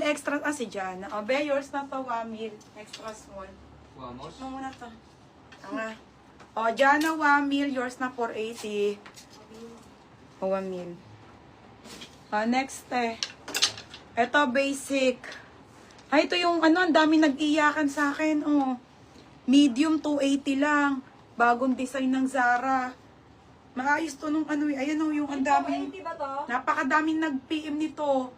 extra, si Jana. O, be, yours na to, Wamil. Extra small. Vamos. Ano muna to? Tanga. O, Jana, Wamil, yours na 480. O, Wamil. O, next, Ito, basic. Ay, ito yung, ang dami nag-iyakan sa akin, Medium, 280 lang. Bagong design ng Zara. Maayos to nung ayan yung ang daming, 280 ba to? napakadaming nag-PM nito.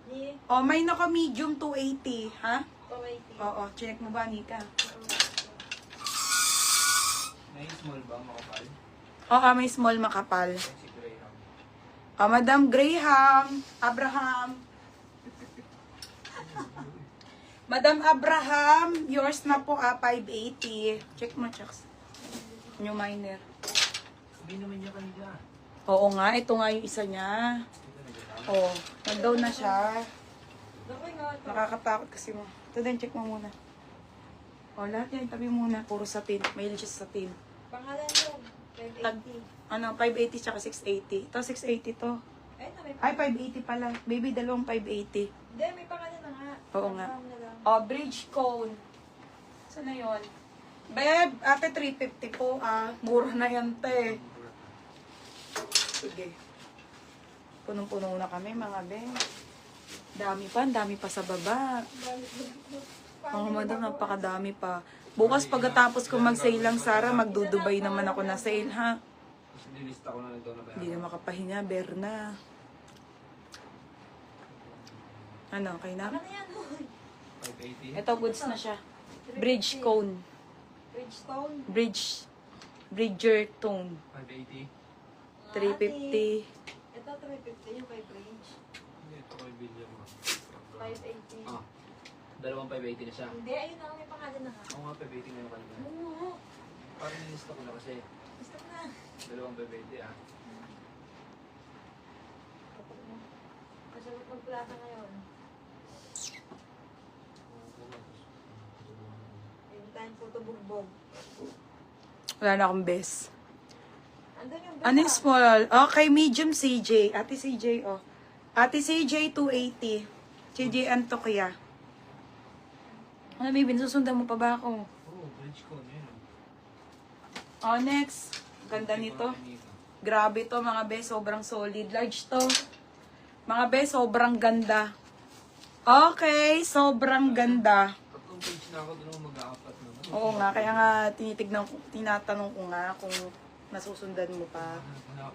O, may naka medium 280, ha? 280. Oo, check mo ba, Nika? May small ba makapal? Oo, may small makapal. Si Graham. O, Madam Graham, Abraham. Madam Abraham, yours na po, 580. Check mo, Chucks. New minor. Sabihin naman niya kanila. Oo nga, ito nga yung isa niya. Oo, nag-down na siya. Dapat nga ito. Nakakatakot kasi mo. Ito din, check mo muna. O, lahat yan, tabi muna. Puro satin. May just satin. Pangalan yun. 580. 580 tsaka 680. Ito, 680 to. Ay, may Ay, 580 pala. Baby, dalawang 580. Hindi, may pangalan na nga. Oo nga. Confirm na lang. O, bridge cone. Saan na yun? Beb, ate 350 po, Mura na yan, te. Sige. Punong-puno na kami, mga ben. Dami pa sa baba. Mga madam, napakadami pa. Bukas pagkatapos ko mag-sale lang, Sarah, magdudubay naman ako na sale, ha? Kasi nilista ko na nito na Hindi na makapahinga, Berna. Ano, okay na? Ano yan? 580. Ito, goods na siya. Bridge cone. Bridgestone. Bridger tone. 580. 350. Ito, 350 yung 5 range. Hindi, ito kay William. 580. Ah, dalawang 580 na siya. Hindi, ayun na, may pangalan na nga. Ako nga 580 na yung kanina. Oo. Parang nilista ko na kasi. Gusto ko na. Dalawang 580 Kasi magplata ngayon. Yung time po ito bugbog. Wala na akong best. Andun yung Ano yung small? Okay, medium CJ. Ate CJ, oh. Ate CJ, 280. CJ Antokya. Ano, baby? Susundan mo pa ba ako? Oo, bridge ko. Yun. Oh, next. Ganda nito. Grabe to, mga be. Sobrang solid. Large to. Mga be, sobrang ganda. Okay, sobrang ganda. Tatlong page na ako, doon ako mag-aapat na. Oo nga, kaya nga tinatanong ko nga kung nasusundan mo pa.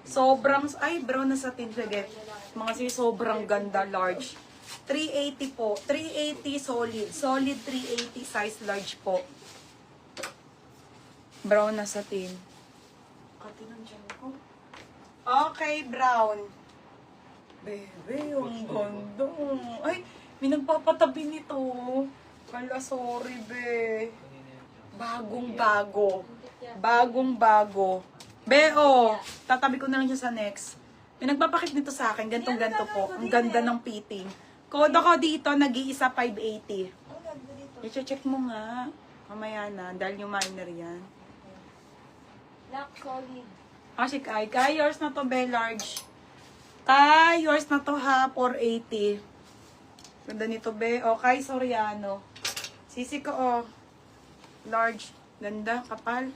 Sobrang, ay brown na satin, sige. Mga sobrang ganda, large. 380 po. 380 solid. Solid 380 size large po. Brown na satin. Kati ng dyan ko. Okay, brown. Bebe, yung ganda. Ay, may nagpapatabi nito. Kala, sorry, be. Bagong-bago. Bagong-bago. Beo, tatabi ko na lang siya sa next. May nagpapakit nito sa akin, gantong-ganto po. Ang ganda ng fitting. Kodo ko dito, nag-iisa 580. Ang ganda dito. I-check mo nga. Mamaya na, dahil yung minor yan. Lock solid. Si Kai. Kai, yours na to, be, large. Kai, yours na to, ha, 480. Ganda nito, be. O, Kai Soriano. Sisi ko, large. Ganda, kapal.